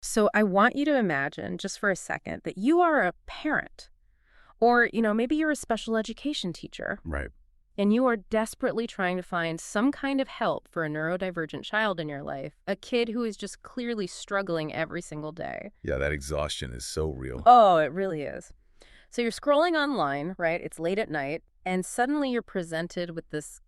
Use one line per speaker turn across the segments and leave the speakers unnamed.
So I want you to imagine, just for a second, that you are a parent, or, maybe you're a special education teacher,
Right.
and you are desperately trying to find some kind of help for a neurodivergent child in your life, a kid who is just clearly struggling every single day.
Yeah, that exhaustion is so real.
Oh, it really is. So you're scrolling online, right? It's late at night, and suddenly you're presented with this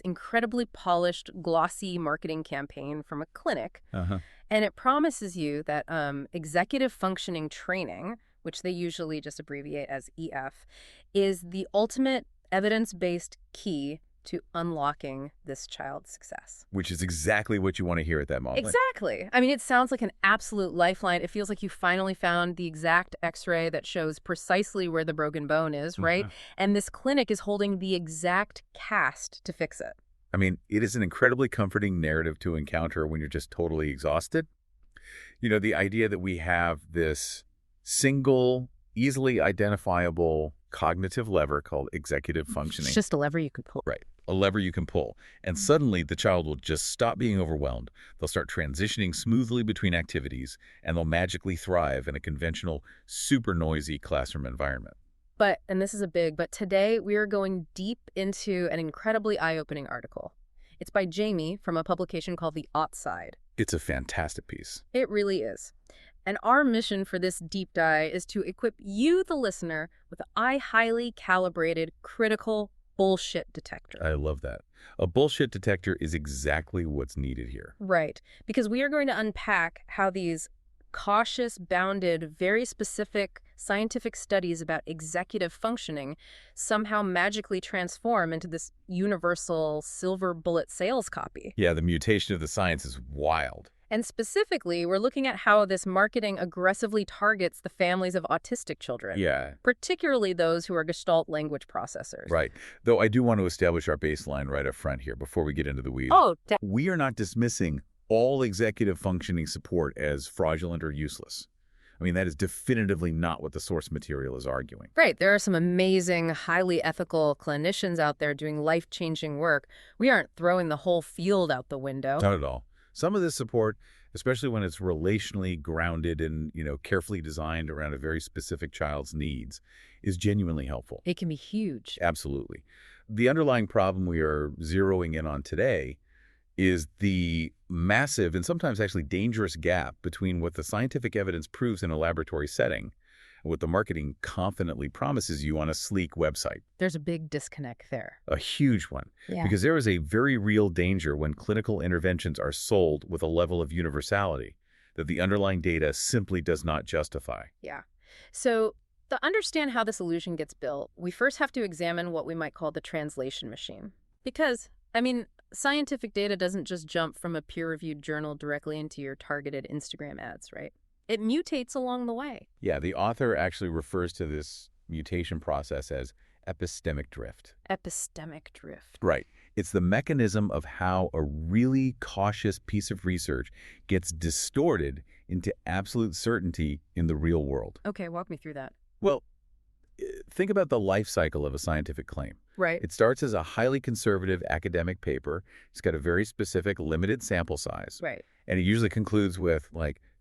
incredibly polished, glossy marketing campaign from a clinic,
Uh-huh.
and it promises you that executive functioning training, which they usually just abbreviate as EF, is the ultimate evidence-based key to unlocking this child's success.
Which is exactly what you want to hear at that moment.
Exactly. I mean, it sounds like an absolute lifeline. It feels like you finally found the exact x-ray that shows precisely where the broken bone is, right?
Mhm.
And this clinic is holding the exact cast to fix it.
I mean, it is an incredibly comforting narrative to encounter when you're just totally exhausted. The idea that we have this single, easily identifiable cognitive lever called executive
It's
functioning.
just a lever you could pull.
Right. A lever you can pull. And suddenly the child will just stop being overwhelmed. They'll start transitioning smoothly between activities, and they'll magically thrive in a conventional, super noisy classroom environment.
And this is but today we are going deep into an incredibly eye-opening article. It's by Jaime from a publication called The Outside.
It's a fantastic piece.
It really is. And our mission for this deep dive is to equip you, the listener, with a highly calibrated, critical bullshit detector.
I love that. A bullshit detector is exactly what's needed here.
Right. Because we are going to unpack how these cautious, bounded, very specific scientific studies about executive functioning somehow magically transform into this universal silver bullet sales copy.
Yeah, the mutation of the science is wild.
And specifically, we're looking at how this marketing aggressively targets the families of autistic children,
Yeah,
particularly those who are gestalt language processors.
right. Though I do want to establish our baseline right up front here before we get into the weeds.
Oh,
We are not dismissing all executive functioning support as fraudulent or useless. I mean, that is definitively not what the source material is arguing.
right. There are some amazing, highly ethical clinicians out there doing life-changing work. We aren't throwing the whole field out the window.
Not at all. Some of this support, especially when it's relationally grounded and, carefully designed around a very specific child's needs, is genuinely helpful.
It can be huge.
Absolutely. The underlying problem we are zeroing in on today is the massive and sometimes actually dangerous gap between what the scientific evidence proves in a laboratory setting and what the marketing confidently promises you on a sleek website.
There's a big disconnect there.
A huge one.
Yeah.
Because there is a very real danger when clinical interventions are sold with a level of universality that the underlying data simply does not justify.
Yeah. So to understand how this illusion gets built, we first have to examine what we might call the translation machine. Because, scientific data doesn't just jump from a peer-reviewed journal directly into your targeted Instagram ads, right? It mutates along the way.
Yeah, the author actually refers to this mutation process as epistemic drift.
Epistemic drift.
Right. It's the mechanism of how a really cautious piece of research gets distorted into absolute certainty in the real world.
Okay, walk me through that.
Well, think about the life cycle of a scientific claim.
Right.
It starts as a highly conservative academic paper. It's got a very specific limited sample size.
Right.
And it usually concludes with,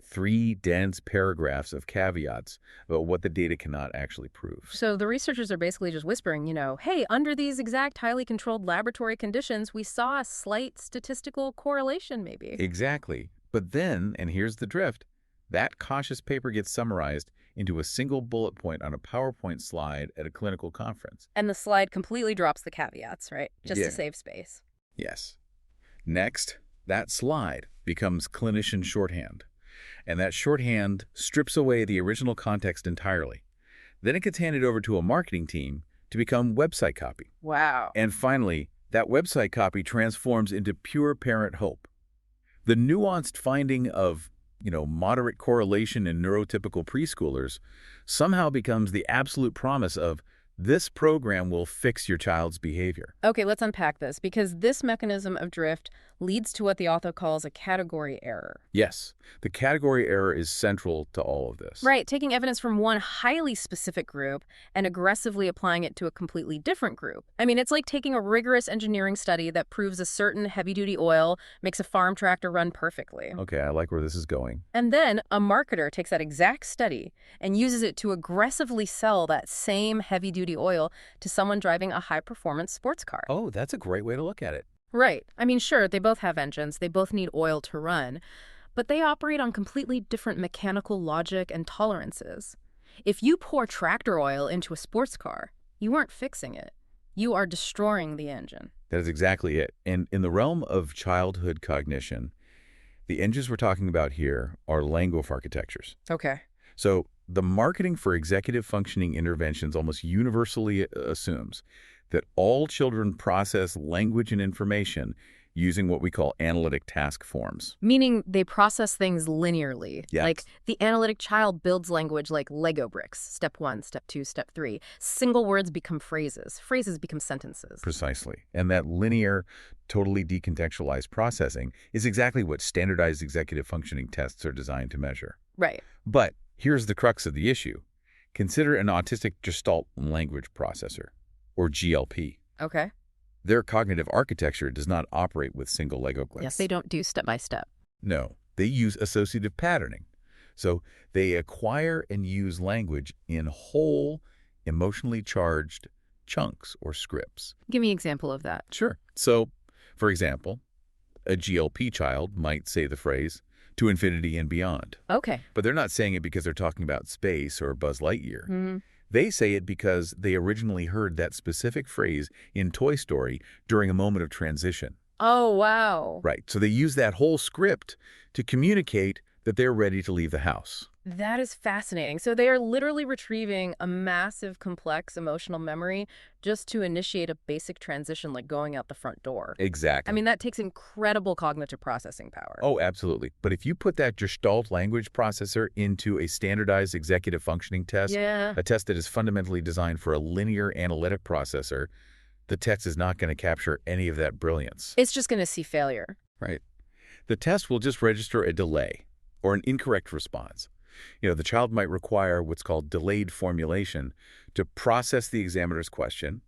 3 dense paragraphs of caveats about what the data cannot actually prove.
So the researchers are basically just whispering, hey, under these exact highly controlled laboratory conditions, we saw a slight statistical correlation maybe.
Exactly. But then, and here's the drift, that cautious paper gets summarized into a single bullet point on a PowerPoint slide at a clinical conference.
And the slide completely drops the caveats, right? Just
Yeah.
to save space.
Yes. Next, that slide becomes clinician shorthand. And that shorthand strips away the original context entirely. Then it gets handed over to a marketing team to become website copy.
Wow.
And finally, that website copy transforms into pure parent hope. The nuanced finding of, moderate correlation in neurotypical preschoolers somehow becomes the absolute promise of This program will fix your child's behavior.
Okay, let's unpack this, because this mechanism of drift leads to what the author calls a category error.
Yes, the category error is central to all of this.
Right, taking evidence from one highly specific group and aggressively applying it to a completely different group. I mean, it's like taking a rigorous engineering study that proves a certain heavy-duty oil makes a farm tractor run perfectly.
Okay, I like where this is going.
And then a marketer takes that exact study and uses it to aggressively sell that same heavy-duty oil to someone driving a high-performance sports car.
Oh, that's a great way to look at it.
Right. I mean, sure, they both have engines, they both need oil to run, but they operate on completely different mechanical logic and tolerances. If you pour tractor oil into a sports car, you aren't fixing it. You are destroying the engine.
That is exactly it. And in the realm of childhood cognition, the engines we're talking about here are language architectures.
Okay.
So the marketing for executive functioning interventions almost universally assumes that all children process language and information using what we call analytic task forms.
Meaning they process things linearly.
Yes.
Like the analytic child builds language like Lego bricks. Step 1, step 2, step 3. Single words become phrases. Phrases become sentences.
Precisely. And that linear, totally decontextualized processing is exactly what standardized executive functioning tests are designed to measure.
Right.
But here's the crux of the issue. Consider an autistic gestalt language processor, or GLP.
Okay.
Their cognitive architecture does not operate with single Lego bricks.
Yes, they don't do step by step.
No, they use associative patterning. So they acquire and use language in whole, emotionally charged chunks or scripts.
Give me an example of that.
Sure. So, for example, a GLP child might say the phrase, "to infinity and beyond."
Okay.
But they're not saying it because they're talking about space or Buzz Lightyear.
Mm-hmm.
They say it because they originally heard that specific phrase in Toy Story during a moment of transition.
Oh, wow.
Right. So they use that whole script to communicate that they're ready to leave the house.
That is fascinating. So they are literally retrieving a massive, complex emotional memory just to initiate a basic transition like going out the front door.
Exactly.
I mean, that takes incredible cognitive processing power.
Oh, absolutely. But if you put that Gestalt language processor into a standardized executive functioning test,
Yeah.
a test that is fundamentally designed for a linear analytic processor, the test is not going to capture any of that brilliance.
It's just going to see failure.
Right. The test will just register a delay or an incorrect response. The child might require what's called delayed formulation to process the examiner's question,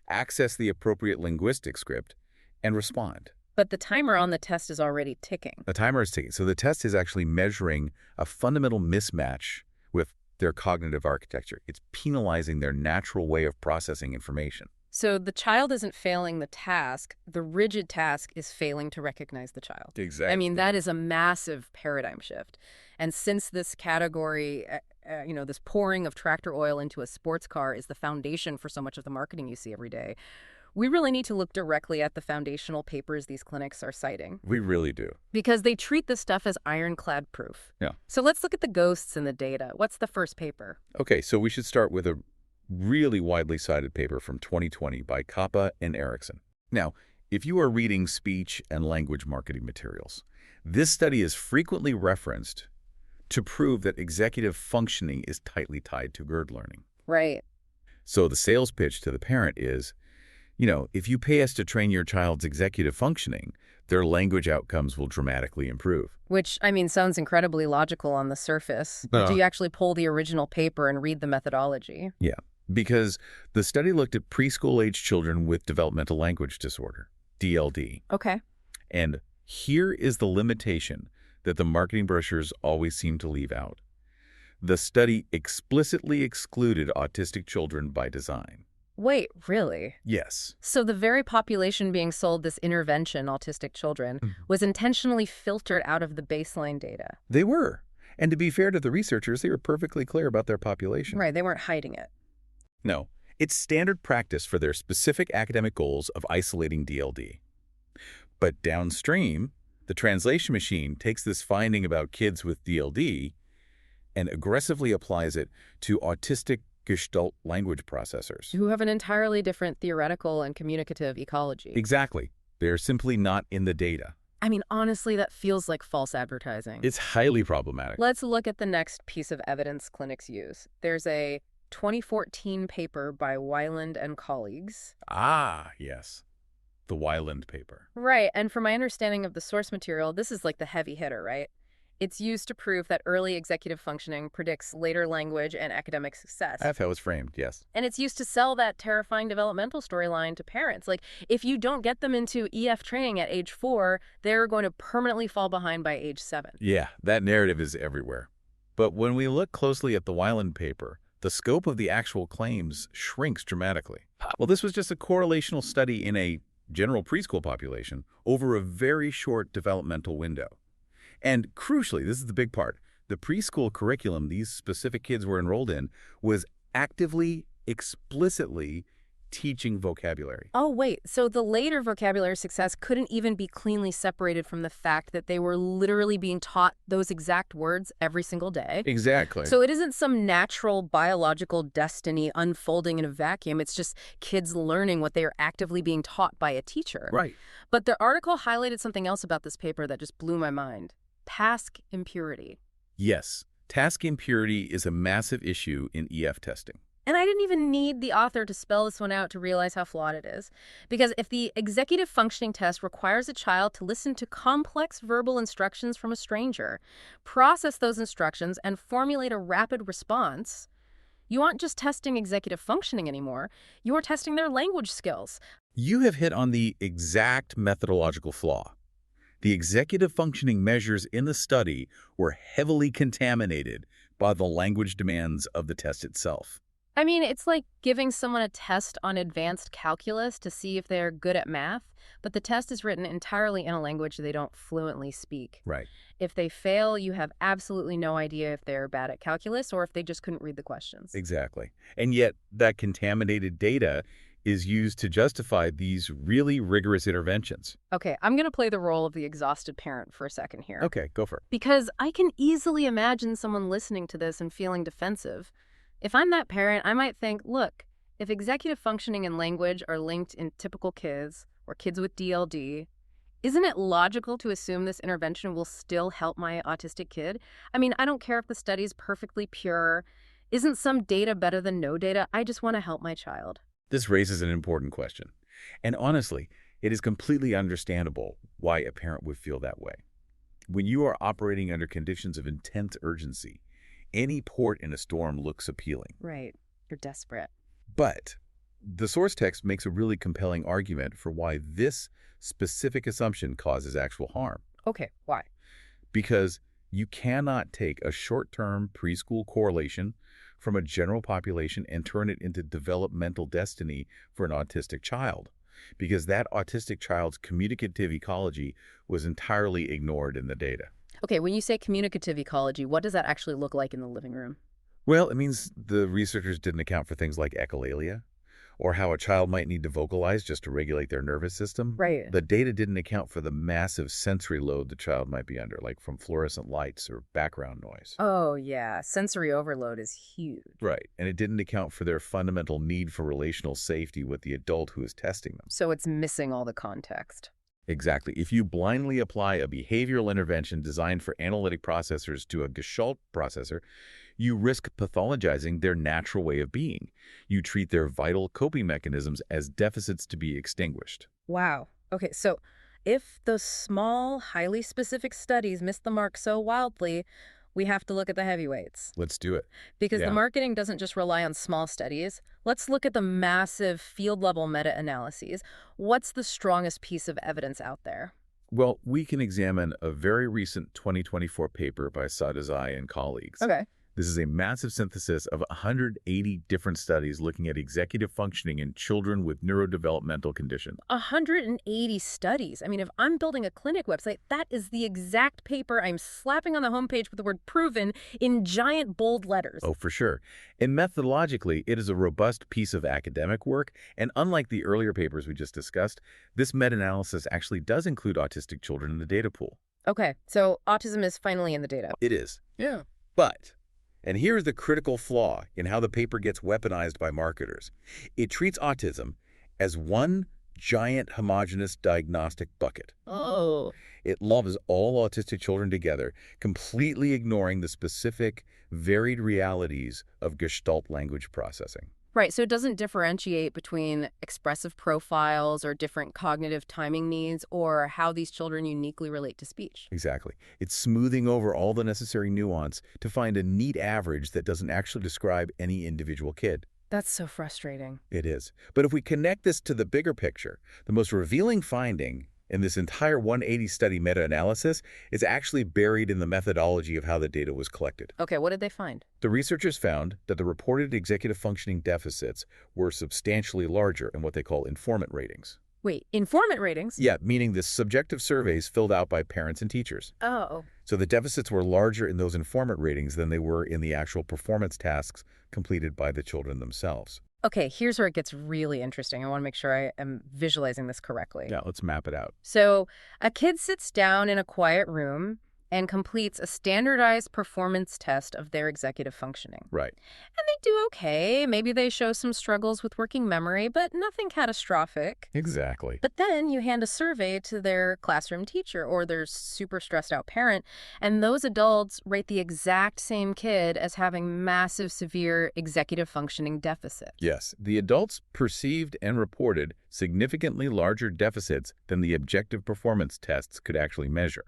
access the appropriate linguistic script, and respond.
But the timer on the test is already ticking.
The timer is ticking. So the test is actually measuring a fundamental mismatch with their cognitive architecture. It's penalizing their natural way of processing information.
So the child isn't failing the task. The rigid task is failing to recognize the child.
Exactly.
I mean, that is a massive paradigm shift. And since this category, this pouring of tractor oil into a sports car is the foundation for so much of the marketing you see every day, we really need to look directly at the foundational papers these clinics are citing.
We really do.
Because they treat this stuff as ironclad proof.
Yeah.
So let's look at the ghosts in the data. What's the first paper?
Okay, so we should start with a really widely cited paper from 2020 by Kappa and Erickson. Now, if you are reading speech and language marketing materials, this study is frequently referenced to prove that executive functioning is tightly tied to GERD learning.
Right.
So the sales pitch to the parent is, if you pay us to train your child's executive functioning, their language outcomes will dramatically improve.
Which, I mean, sounds incredibly logical on the surface. But do you actually pull the original paper and read the methodology?
Yeah, because the study looked at preschool-age children with developmental language disorder, DLD.
Okay.
And here is the limitation that the marketing brochures always seem to leave out. The study explicitly excluded autistic children by design.
Wait, really?
Yes.
So the very population being sold this intervention, autistic children, was intentionally filtered out of the baseline data.
They were. And to be fair to the researchers, they were perfectly clear about their population.
Right, they weren't hiding it.
No, it's standard practice for their specific academic goals of isolating DLD. But downstream, the translation machine takes this finding about kids with DLD and aggressively applies it to autistic Gestalt language processors.
Who have an entirely different theoretical and communicative ecology.
Exactly. They're simply not in the data.
I mean, honestly, that feels like false advertising.
It's highly problematic.
Let's look at the next piece of evidence clinics use. There's a 2014 paper by Weiland and colleagues.
Ah, yes. The Weiland paper.
Right, and from my understanding of the source material, this is like the heavy hitter, right? It's used to prove that early executive functioning predicts later language and academic success.
That's how it's framed, yes.
And it's used to sell that terrifying developmental storyline to parents. Like, if you don't get them into EF training at age 4, they're going to permanently fall behind by age 7.
Yeah, that narrative is everywhere. But when we look closely at the Weiland paper, the scope of the actual claims shrinks dramatically. Well, this was just a correlational study in a general preschool population over a very short developmental window. And crucially, this is the big part, the preschool curriculum these specific kids were enrolled in was actively, explicitly teaching vocabulary.
Oh, wait. So the later vocabulary success couldn't even be cleanly separated from the fact that they were literally being taught those exact words every single day.
Exactly.
So it isn't some natural biological destiny unfolding in a vacuum. It's just kids learning what they are actively being taught by a teacher.
Right.
But the article highlighted something else about this paper that just blew my mind. Task impurity.
Yes, task impurity is a massive issue in EF testing.
And I didn't even need the author to spell this one out to realize how flawed it is. Because if the executive functioning test requires a child to listen to complex verbal instructions from a stranger, process those instructions, and formulate a rapid response, you aren't just testing executive functioning anymore. You are testing their language skills.
You have hit on the exact methodological flaw. The executive functioning measures in the study were heavily contaminated by the language demands of the test itself.
I mean, it's like giving someone a test on advanced calculus to see if they're good at math, but the test is written entirely in a language they don't fluently speak.
Right.
If they fail, you have absolutely no idea if they're bad at calculus or if they just couldn't read the questions.
Exactly. And yet that contaminated data is used to justify these really rigorous interventions.
Okay, I'm going to play the role of the exhausted parent for a second here.
Okay, go for it.
Because I can easily imagine someone listening to this and feeling defensive. If I'm that parent, I might think, look, if executive functioning and language are linked in typical kids or kids with DLD, isn't it logical to assume this intervention will still help my autistic kid? I mean, I don't care if the study's perfectly pure. Isn't some data better than no data? I just want to help my child.
This raises an important question. And honestly, it is completely understandable why a parent would feel that way. When you are operating under conditions of intense urgency, any port in a storm looks appealing.
Right. You're desperate.
But the source text makes a really compelling argument for why this specific assumption causes actual harm.
Okay, why?
Because you cannot take a short-term preschool correlation from a general population and turn it into developmental destiny for an autistic child, because that autistic child's communicative ecology was entirely ignored in the data.
Okay, when you say communicative ecology, what does that actually look like in the living room?
Well, it means the researchers didn't account for things like echolalia, or how a child might need to vocalize just to regulate their nervous system.
Right.
The data didn't account for the massive sensory load the child might be under, like from fluorescent lights or background noise.
Oh, yeah. Sensory overload is huge.
Right, and it didn't account for their fundamental need for relational safety with the adult who is testing them.
So it's missing all the context.
Exactly. If you blindly apply a behavioral intervention designed for analytic processors to a gestalt processor, you risk pathologizing their natural way of being. You treat their vital coping mechanisms as deficits to be extinguished.
Wow. Okay, so if those small, highly specific studies miss the mark so wildly, we have to look at the heavyweights.
Let's do it.
Because
Yeah.
the marketing doesn't just rely on small studies. Let's look at the massive field-level meta-analyses. What's the strongest piece of evidence out there?
Well, we can examine a very recent 2024 paper by Sadezai and colleagues.
Okay.
This is a massive synthesis of 180 different studies looking at executive functioning in children with neurodevelopmental conditions.
180 studies. I mean, if I'm building a clinic website, that is the exact paper I'm slapping on the homepage with the word proven in giant bold letters.
Oh, for sure. And methodologically, it is a robust piece of academic work, and unlike the earlier papers we just discussed, this meta-analysis actually does include autistic children in the data pool.
Okay, so autism is finally in the data.
It is. Yeah. But, and here's the critical flaw in how the paper gets weaponized by marketers. It treats autism as one giant homogeneous diagnostic bucket.
Oh.
It loves all autistic children together, completely ignoring the specific, varied realities of gestalt language processing.
Right, so it doesn't differentiate between expressive profiles or different cognitive timing needs or how these children uniquely relate to speech.
Exactly. It's smoothing over all the necessary nuance to find a neat average that doesn't actually describe any individual kid.
That's so frustrating.
It is. But if we connect this to the bigger picture, the most revealing finding in this entire 180 study meta-analysis is actually buried in the methodology of how the data was collected.
Okay, what did they find?
The researchers found that the reported executive functioning deficits were substantially larger in what they call informant ratings.
Wait, informant ratings?
Yeah, meaning the subjective surveys filled out by parents and teachers.
Oh.
So the deficits were larger in those informant ratings than they were in the actual performance tasks completed by the children themselves.
Okay, here's where it gets really interesting. I want to make sure I am visualizing this correctly.
Yeah, let's map it out.
So, a kid sits down in a quiet room and completes a standardized performance test of their executive functioning.
Right.
And they do okay. Maybe they show some struggles with working memory, but nothing catastrophic.
Exactly.
But then you hand a survey to their classroom teacher or their super stressed out parent, and those adults rate the exact same kid as having massive, severe executive functioning deficit.
Yes, the adults perceived and reported significantly larger deficits than the objective performance tests could actually measure.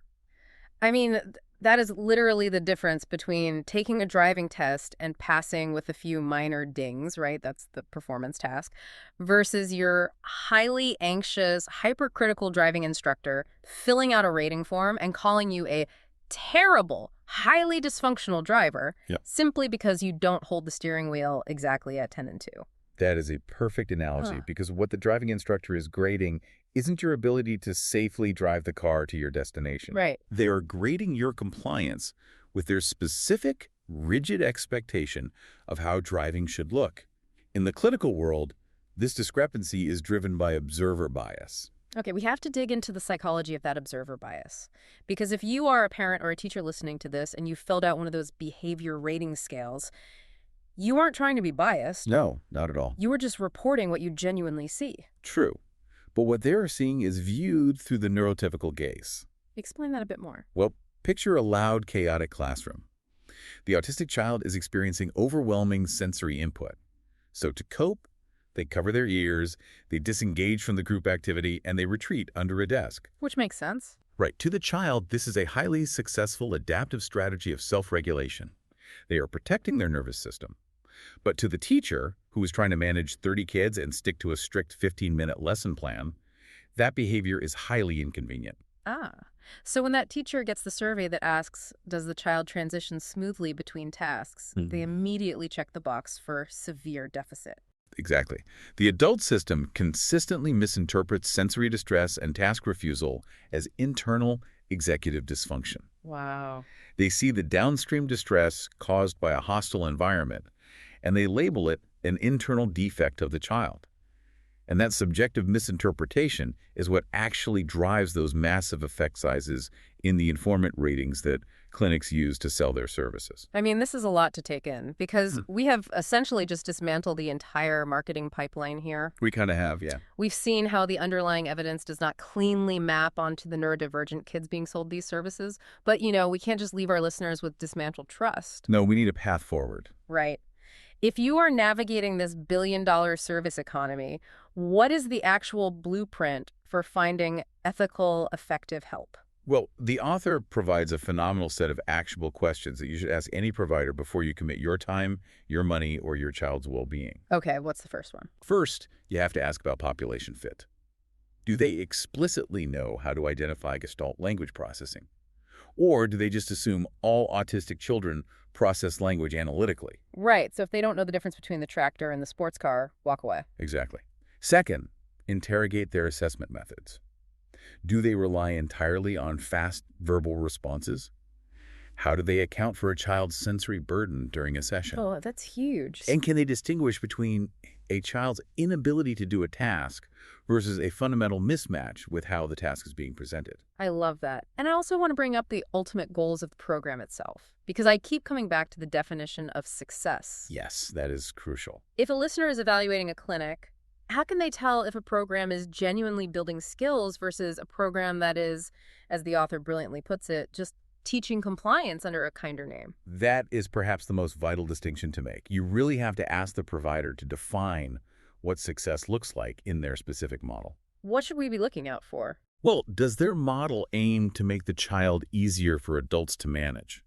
I mean, that is literally the difference between taking a driving test and passing with a few minor dings, right? That's the performance task, versus your highly anxious, hypercritical driving instructor filling out a rating form and calling you a terrible, highly dysfunctional driver simply because you don't hold the steering wheel exactly at 10 and 2.
That is a perfect analogy because what the driving instructor is grading isn't your ability to safely drive the car to your destination.
Right.
They are grading your compliance with their specific, rigid expectation of how driving should look. In the clinical world, this discrepancy is driven by observer bias.
Okay, we have to dig into the psychology of that observer bias. Because if you are a parent or a teacher listening to this and you filled out one of those behavior rating scales, you aren't trying to be biased.
No, not at all.
You were just reporting what you genuinely see.
True. But what they're seeing is viewed through the neurotypical gaze.
Explain that a bit more.
Well, picture a loud, chaotic classroom. The autistic child is experiencing overwhelming sensory input. So to cope, they cover their ears, they disengage from the group activity, and they retreat under a desk.
Which makes sense.
Right. To the child, this is a highly successful adaptive strategy of self-regulation. They are protecting their nervous system. But to the teacher, who is trying to manage 30 kids and stick to a strict 15-minute lesson plan, that behavior is highly inconvenient.
Ah, so when that teacher gets the survey that asks, does the child transition smoothly between tasks, they immediately check the box for severe deficit.
Exactly. The adult system consistently misinterprets sensory distress and task refusal as internal executive dysfunction.
Wow.
They see the downstream distress caused by a hostile environment, and they label it an internal defect of the child. And that subjective misinterpretation is what actually drives those massive effect sizes in the informant ratings that clinics use to sell their services.
I mean, this is a lot to take in because we have essentially just dismantled the entire marketing pipeline here.
We kind of have, yeah.
We've seen how the underlying evidence does not cleanly map onto the neurodivergent kids being sold these services. But, we can't just leave our listeners with dismantled trust.
No, we need a path forward.
Right. If you are navigating this billion-dollar service economy, what is the actual blueprint for finding ethical, effective help?
Well, the author provides a phenomenal set of actionable questions that you should ask any provider before you commit your time, your money, or your child's well-being.
Okay, what's the first one?
First, you have to ask about population fit. Do they explicitly know how to identify Gestalt language processing? Or do they just assume all autistic children process language analytically?
Right, so if they don't know the difference between the tractor and the sports car, walk away.
Exactly. Second, interrogate their assessment methods. Do they rely entirely on fast verbal responses? How do they account for a child's sensory burden during a session?
Oh, that's huge.
And can they distinguish between a child's inability to do a task versus a fundamental mismatch with how the task is being presented?
I love that. And I also want to bring up the ultimate goals of the program itself, because I keep coming back to the definition of success.
Yes, that is crucial.
If a listener is evaluating a clinic, How can they tell if a program is genuinely building skills versus a program that is, as the author brilliantly puts it, just teaching compliance under a kinder name?
That is perhaps the most vital distinction to make. You really have to ask the provider to define what success looks like in their specific model.
What should we be looking out for?
Well, does their model aim to make the child easier for adults to manage?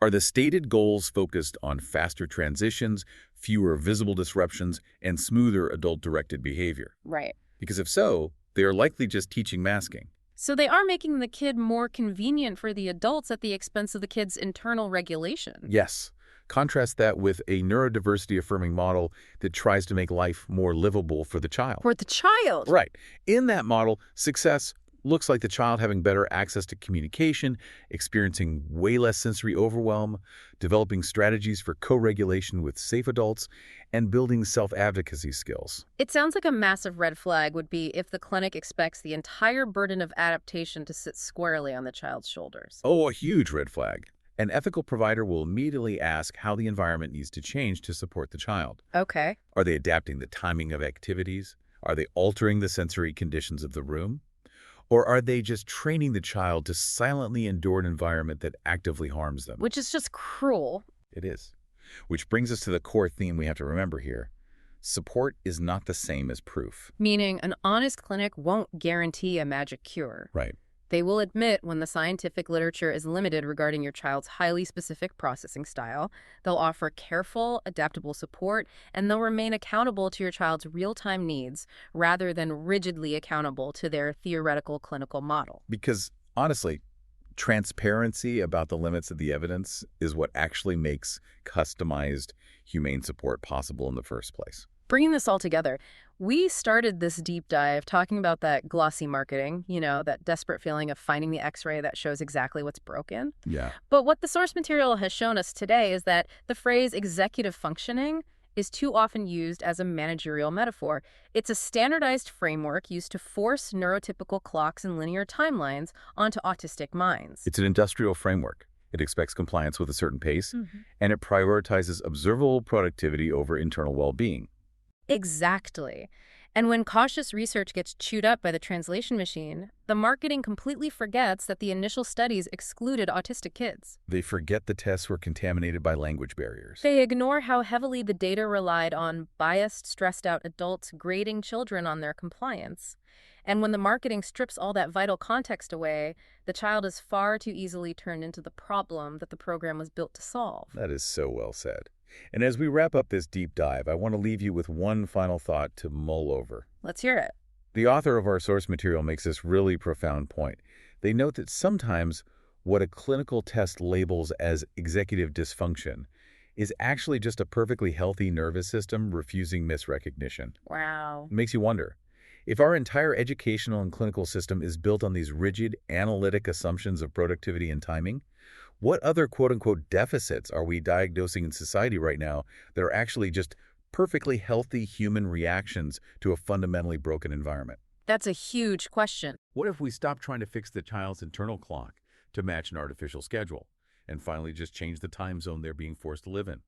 Are the stated goals focused on faster transitions, fewer visible disruptions, and smoother adult-directed behavior?
Right.
Because if so, they are likely just teaching masking.
So they are making the kid more convenient for the adults at the expense of the kid's internal regulation.
Yes. Contrast that with a neurodiversity-affirming model that tries to make life more livable for the child.
For the child.
Right. In that model, success looks like the child having better access to communication, experiencing way less sensory overwhelm, developing strategies for co-regulation with safe adults, and building self-advocacy skills.
It sounds like a massive red flag would be if the clinic expects the entire burden of adaptation to sit squarely on the child's shoulders.
Oh, a huge red flag. An ethical provider will immediately ask how the environment needs to change to support the child.
Okay.
Are they adapting the timing of activities? Are they altering the sensory conditions of the room? Or are they just training the child to silently endure an environment that actively harms them?
Which is just cruel.
It is. Which brings us to the core theme we have to remember here. Support is not the same as proof.
Meaning an honest clinic won't guarantee a magic cure.
Right.
They will admit when the scientific literature is limited regarding your child's highly specific processing style. They'll offer careful, adaptable support, and they'll remain accountable to your child's real-time needs rather than rigidly accountable to their theoretical clinical model.
Because, honestly, transparency about the limits of the evidence is what actually makes customized, humane support possible in the first place.
Bringing this all together, we started this deep dive talking about that glossy marketing, that desperate feeling of finding the x-ray that shows exactly what's broken.
Yeah.
But what the source material has shown us today is that the phrase executive functioning is too often used as a managerial metaphor. It's a standardized framework used to force neurotypical clocks and linear timelines onto autistic minds.
It's an industrial framework. It expects compliance with a certain pace, and it prioritizes observable productivity over internal well-being.
Exactly. And when cautious research gets chewed up by the translation machine, the marketing completely forgets that the initial studies excluded autistic kids.
They forget the tests were contaminated by language barriers.
They ignore how heavily the data relied on biased, stressed-out adults grading children on their compliance. And when the marketing strips all that vital context away, the child is far too easily turned into the problem that the program was built to solve.
That is so well said. And as we wrap up this deep dive, I want to leave you with one final thought to mull over.
Let's hear it.
The author of our source material makes this really profound point. They note that sometimes what a clinical test labels as executive dysfunction is actually just a perfectly healthy nervous system refusing misrecognition.
Wow.
It makes you wonder, if our entire educational and clinical system is built on these rigid, analytic assumptions of productivity and timing, what other quote-unquote deficits are we diagnosing in society right now that are actually just perfectly healthy human reactions to a fundamentally broken environment?
That's a huge question.
What if we stop trying to fix the child's internal clock to match an artificial schedule and finally just change the time zone they're being forced to live in?